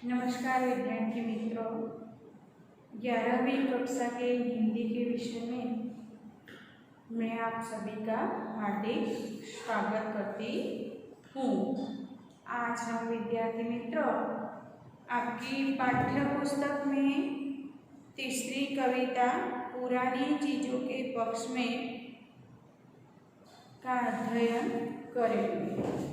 नमस्कार विद्यार्थी मित्रों, 11वीं कक्षा के हिंदी के विषय में मैं आप सभी का हार्दिक स्वागत करती हूँ। आज हम विद्यार्थी मित्रों आपकी पाठ्य पुस्तक में तीसरी कविता पुरानी चीज़ों के पक्ष में का अध्ययन करेंगे।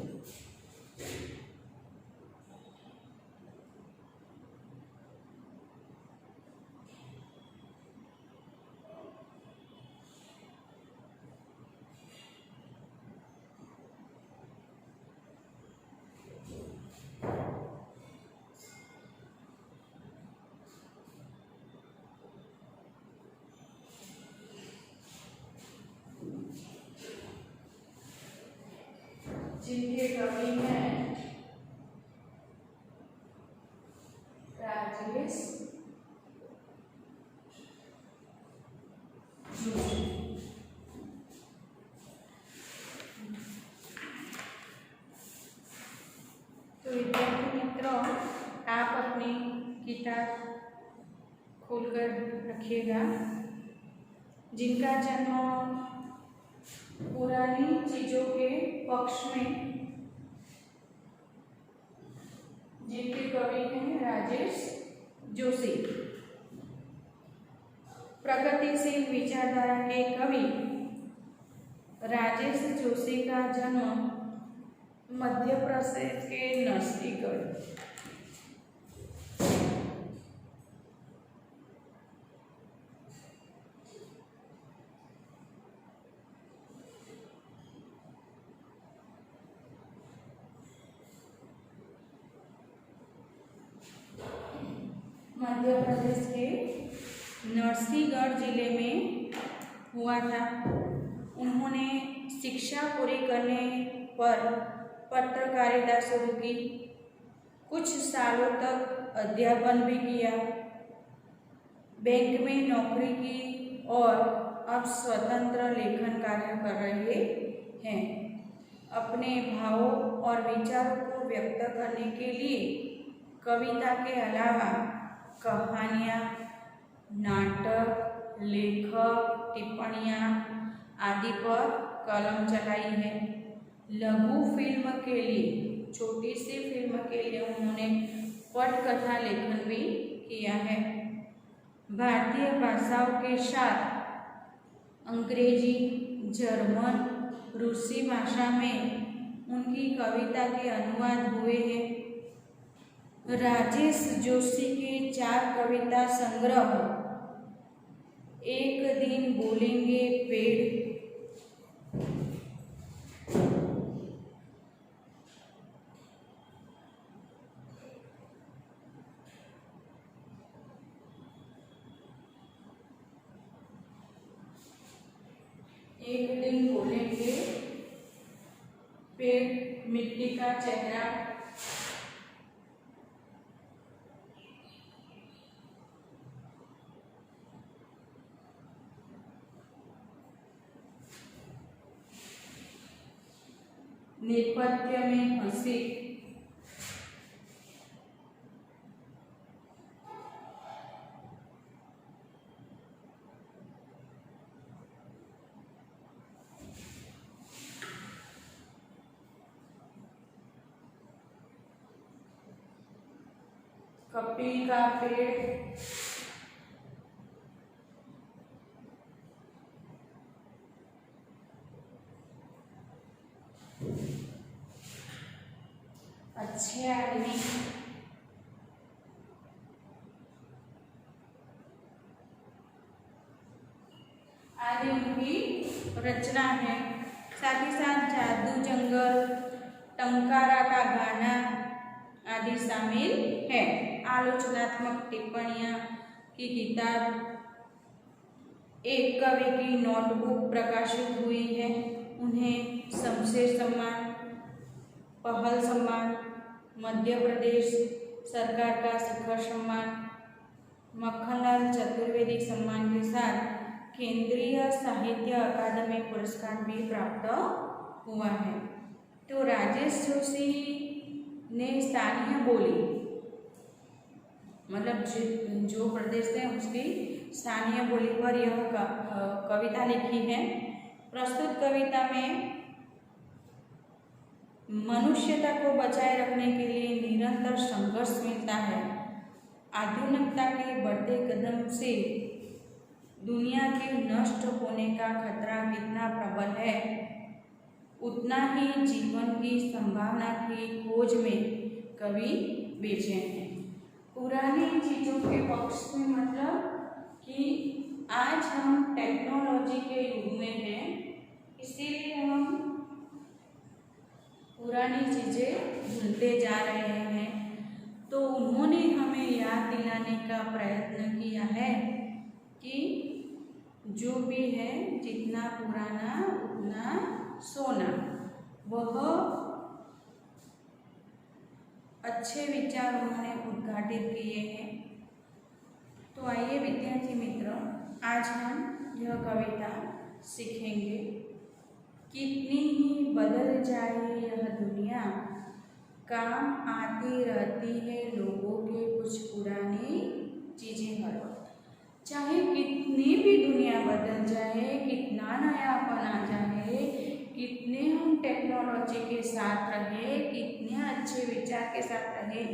जिनके कवि हैं राजेश जोशी। तो विद्यार्थी मित्रों, आप अपनी किताब खोलकर रखिएगा। जिनका जन्म पुरानी चीजों के पक्ष में, जिनके कवि हैं राजेश जोशी। प्रगतिशील विचारधारा के कवि राजेश जोशी का जन्म मध्य प्रदेश के नरसिंहगढ़ मध्य प्रदेश के नरसिंहगढ़ जिले में हुआ था। उन्होंने शिक्षा पूरी करने पर पत्रकारिता शुरू की। कुछ सालों तक अध्यापन भी किया, बैंक में नौकरी की और अब स्वतंत्र लेखन कार्य कर रहे हैं। अपने भावों और विचारों को व्यक्त करने के लिए कविता के अलावा कहानियाँ, नाटक, लेखक, टिप्पणियाँ आदि पर कलम चलाई है। लघु फिल्म के लिए, छोटी सी फिल्म के लिए उन्होंने पटकथा लेखन भी किया है। भारतीय भाषाओं के साथ अंग्रेजी, जर्मन, रूसी भाषा में उनकी कविता के अनुवाद हुए हैं। राजेश जोशी के 4 कविता संग्रह एक दिन बोलेंगे पेड़, एक दिन बोलेंगे पेड़, मिट्टी का चेहरा, नेपथ्य में हंसी, कपिल का पेड़, अच्छे आदमी, आदि उनकी रचना है। साथ ही साथ जादू जंगल, टंकारा का गाना आदि शामिल है। आलोचनात्मक टिप्पणियाँ की किताब एक कवि की नोटबुक प्रकाशित हुई है। उन्हें शमशेर सम्मान, पहल सम्मान, मध्य प्रदेश सरकार का शिखर सम्मान, मक्खनलाल चतुर्वेदी सम्मान के साथ केंद्रीय साहित्य अकादमी पुरस्कार भी प्राप्त हुआ है। तो राजेश जोशी ने स्थानीय बोली मतलब जो प्रदेश है उसकी स्थानीय बोली पर यह कविता लिखी है। प्रस्तुत कविता में मनुष्यता को बचाए रखने के लिए निरंतर संघर्ष मिलता है। आधुनिकता के बढ़ते कदम से दुनिया के नष्ट होने का खतरा कितना प्रबल है, उतना ही जीवन की संभावना की खोज में कवि बेचैन है। पुरानी चीजों के पक्ष में मतलब कि आज हम टेक्नोलॉजी के युग में हैं, इसीलिए हम पुरानी चीजें भूलते जा रहे हैं। तो उन्होंने हमें याद दिलाने का प्रयत्न किया है कि जो भी है जितना पुराना उतना सोना। वह अच्छे विचार उन्होंने उद्घाटित किए हैं। तो आइए विद्यार्थी मित्रों, आज हम यह कविता सीखेंगे। कितनी ही बदल जाए यह दुनिया, काम आती रहती है लोगों के कुछ पुरानी चीजें हर वक्त। चाहे कितनी भी दुनिया बदल जाए, कितना नयापन आ जाए, कितने हम टेक्नोलॉजी के साथ रहे, कितने अच्छे विचार के साथ रहे,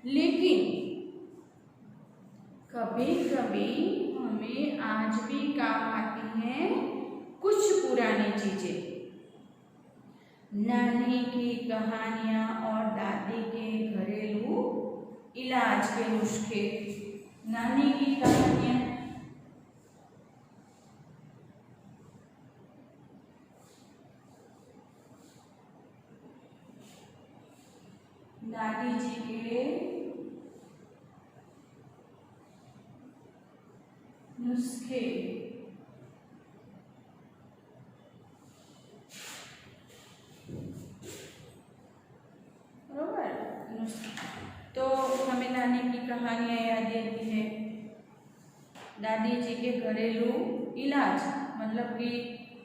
लेकिन कभी कभी हमें आज भी काम आती हैं कुछ पुरानी चीजें। नानी की कहानियां और दादी के घरेलू इलाज के नुस्खे। नानी की कहानियां, दादी जी के नुस्खे। बरोबर, तो हमें नानी की कहानियां याद रहती है। दादी जी के घरेलू इलाज मतलब कि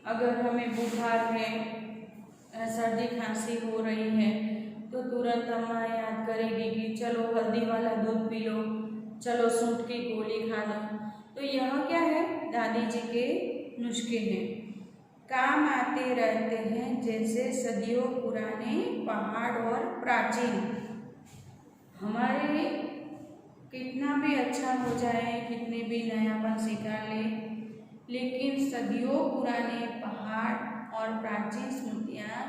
अगर हमें बुखार है, सर्दी खांसी हो रही है, तो तुरंत अम्मा याद करेगी कि चलो हल्दी वाला दूध पी लो, चलो सूंठ की गोली खा लो। तो यह क्या है, दादी जी के नुस्खे हैं, काम आते रहते हैं जैसे सदियों पुराने पहाड़ और प्राचीन। हमारे कितना भी अच्छा हो जाए, कितने भी नयापन सिखा ले, लेकिन सदियों पुराने पहाड़ और प्राचीन स्मृतियाँ,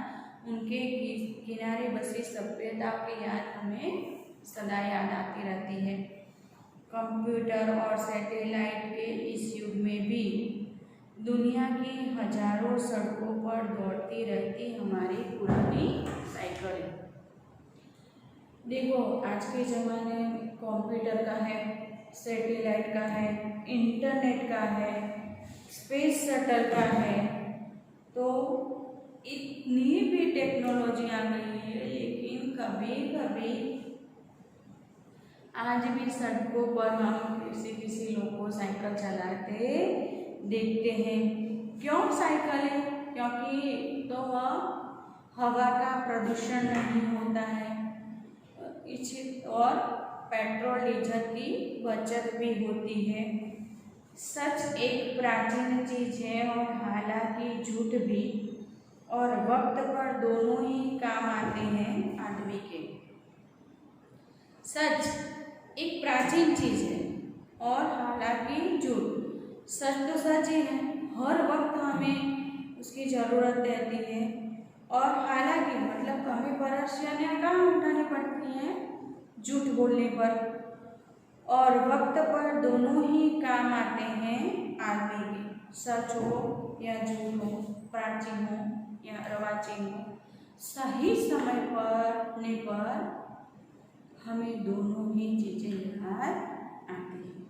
उनके किनारे बसी सभ्यता की याद हमें सदा याद आती रहती है। कंप्यूटर और सैटेलाइट के इस युग में भी दुनिया की हजारों सड़कों पर दौड़ती रहती हमारी पुरानी साइकिल। देखो आज के ज़माने में कंप्यूटर का है, सैटेलाइट का है, इंटरनेट का है, स्पेस शटल का है, तो इतनी भी टेक्नोलॉजी आ गई है, लेकिन कभी कभी आज भी सड़कों पर हम किसी लोग को साइकिल चलाते देखते हैं। क्यों साइकिल है? क्योंकि तो वह हवा का प्रदूषण नहीं होता है, और पेट्रोल डीजल की बचत भी होती है। सच एक प्राचीन चीज है और हालांकि झूठ भी, और वक्त पर दोनों ही काम आते हैं आदमी के। सच एक प्राचीन चीज है और हालांकि झूठ। सच तो सच ही है, हर वक्त हमें उसकी ज़रूरत रहती है, और हालांकि मतलब कभी परेशानियाँ कहाँ उठानी पड़ती हैं झूठ बोलने पर, और वक्त पर दोनों ही काम आते हैं आदमी के। सच हो या झूठ हो, प्राचीन हो या अर्वाचीन हो, सही समय पर हमें दोनों ही चीजें याद आती हैं।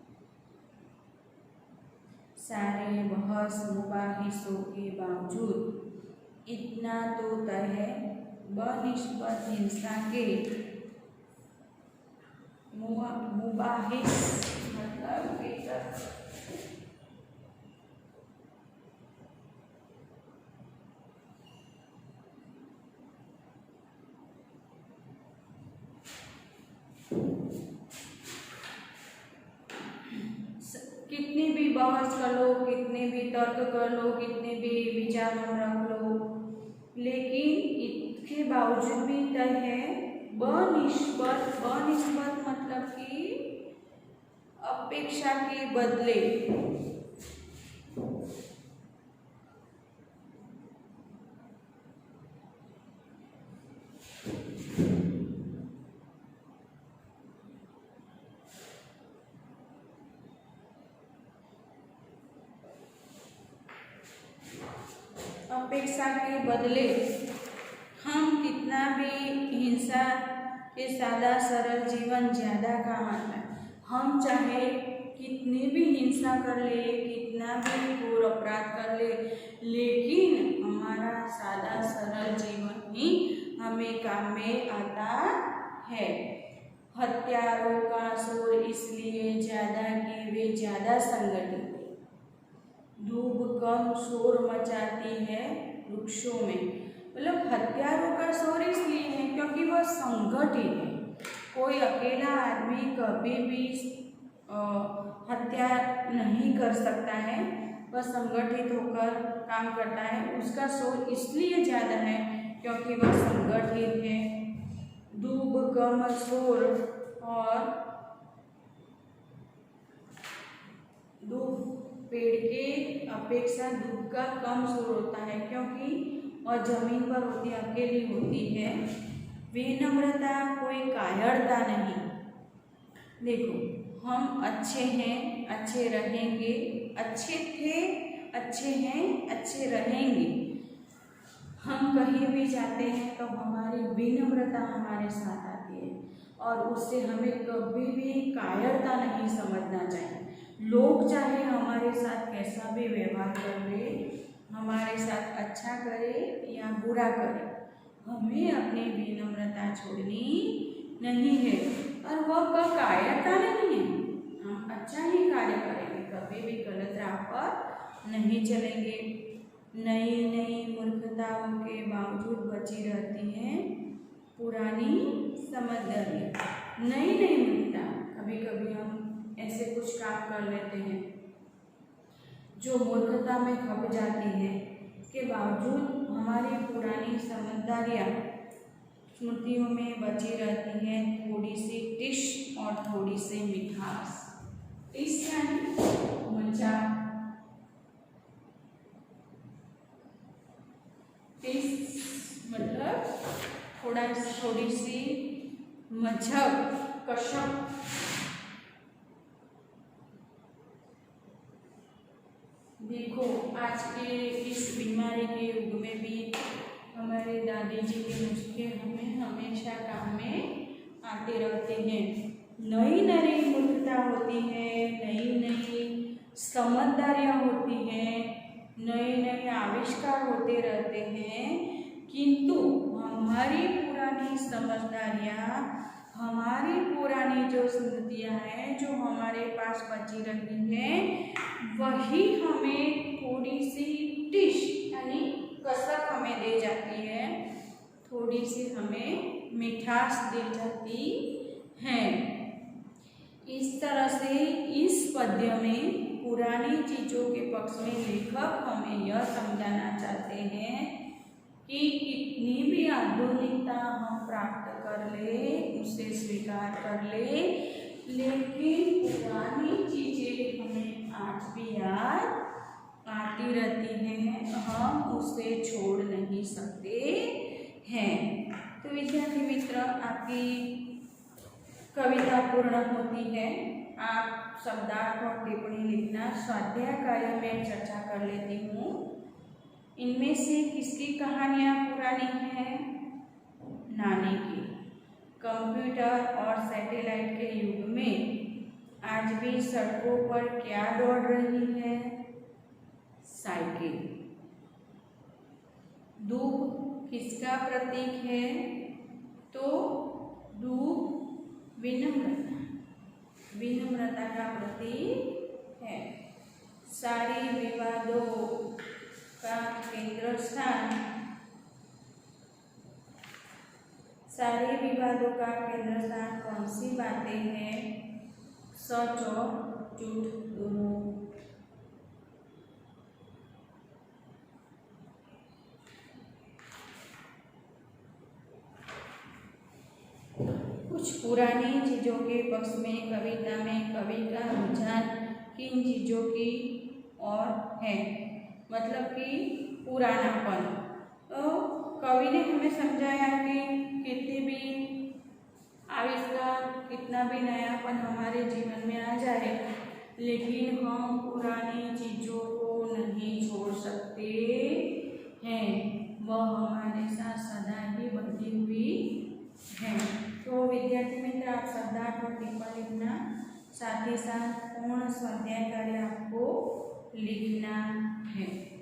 सारे बहस मुबाहिसों के बावजूद इतना तो तय है, बनिस्बत हिंसा के मुबाहिस मतलब बहस कर लो, कितने भी तर्क कर लो, कितने भी विचार हम रख लो, लेकिन इसके बावजूद भी तय है बनिस्बत। बनिस्बत मतलब कि अपेक्षा के बदले। अपेक्षा के बदले हम कितना भी हिंसा के सादा सरल जीवन ज़्यादा काम आता है। हम चाहे कितनी भी हिंसा कर ले, कितना भी घोर अपराध कर ले, लेकिन हमारा सादा सरल जीवन ही हमें काम में आता है। हत्यारों का शोर इसलिए ज़्यादा कि वे ज़्यादा संगठित। धूप कम शोर मचाती है वृक्षों में। मतलब हत्यारों का शोर इसलिए है क्योंकि वह संगठित है। कोई अकेला आदमी कभी भी हत्या नहीं कर सकता है, वह संगठित होकर काम करता है। उसका शोर इसलिए ज़्यादा है क्योंकि वह संगठित है। धूप कम शोर और धूप पेड़ के अपेक्षा धूप का कम शोर होता है क्योंकि और जमीन पर होती अकेली होती है। विनम्रता कोई कायरता नहीं। देखो, हम अच्छे हैं, अच्छे रहेंगे, अच्छे थे, अच्छे हैं, अच्छे रहेंगे। हम कहीं भी जाते हैं तो हमारी विनम्रता हमारे साथ आती है और उससे हमें कभी भी कायरता नहीं समझना चाहिए। लोग चाहे हमारे साथ कैसा भी व्यवहार कर ले, हमारे साथ अच्छा करे या बुरा करे, हमें अपनी विनम्रता छोड़नी नहीं है। और वह कायरता नहीं है, हम अच्छा ही कार्य करेंगे, कभी भी गलत राह पर नहीं चलेंगे। नई नई मूर्खताओं के बावजूद बची रहती है पुरानी समझदारी। नई नई मूर्खता, कभी कभी हम ऐसे कुछ काम कर लेते हैं जो मूर्खता में खप जाती है, के बावजूद हमारी पुरानी समझदारियाँ स्मृतियों में बची रहती है। थोड़ी सी टिश और थोड़ी सी मिठास। टिश यानी मजाक, टिश मतलब थोड़ी सी मजाक, कशक। देखो, आज के इस बीमारी के युग में भी हमारे दादी जी के नुस्खे हमें हमेशा काम में आते रहते हैं। नई नई मूर्खता होती है, नई नई समझदारियाँ होती हैं, नए नए आविष्कार होते रहते हैं, किंतु हमारी पुरानी समझदारियाँ, हमारी पुरानी जो स्मृतियाँ हैं जो हमारे पास बची रहती हैं, वही हमें थोड़ी सी टिश यानी कसक हमें दे जाती है, थोड़ी सी हमें मिठास दे जाती है। इस तरह से इस पद्य में पुरानी चीज़ों के पक्ष में लेखक हमें यह समझाना चाहते हैं कि कितनी भी आधुनिकता हम प्राप्त कर ले, उसे स्वीकार कर ले, लेकिन पुरानी चीज़ें हमें आज भी याद आती रहती हैं, हम उसे छोड़ नहीं सकते हैं। तो विद्यार्थी मित्र, आपकी कविता पूर्ण होती है। आप शब्दार्थ और टिप्पणी लिखना स्वाध्याय कार्य में चर्चा कर लेती हूँ। इनमें से किसकी कहानियाँ पुरानी हैं? नानी की। कंप्यूटर और सैटेलाइट के युग में आज भी सड़कों पर क्या दौड़ रही है? साइकिल। धूप किसका प्रतीक है? तो धूप विनम्रता, विनम्रता का प्रतीक है। सारी विवादों का केंद्र स्थान, सारे विवादों का केंद्र स्थान कौन सी बातें हैं? सच और झूठ दोनों। कुछ पुरानी चीज़ों के पक्ष में कविता में कवि का रुझान किन चीज़ों की ओर है, मतलब कि पुरानापन। तो कवि ने हमें समझाया कि कितनी भी आविष्कार, कितना भी नयापन हमारे जीवन में आ जाए, लेकिन हम पुरानी चीज़ों को नहीं छोड़ सकते हैं, वह हमारे साथ सदा ही बंधी हुई है। तो विद्यार्थी मित्र, आप शब्दार्थ और टिप्पणी लिखना, साथ ही साथ पूर्ण स्वाध्याय कार्य आपको लिखना है।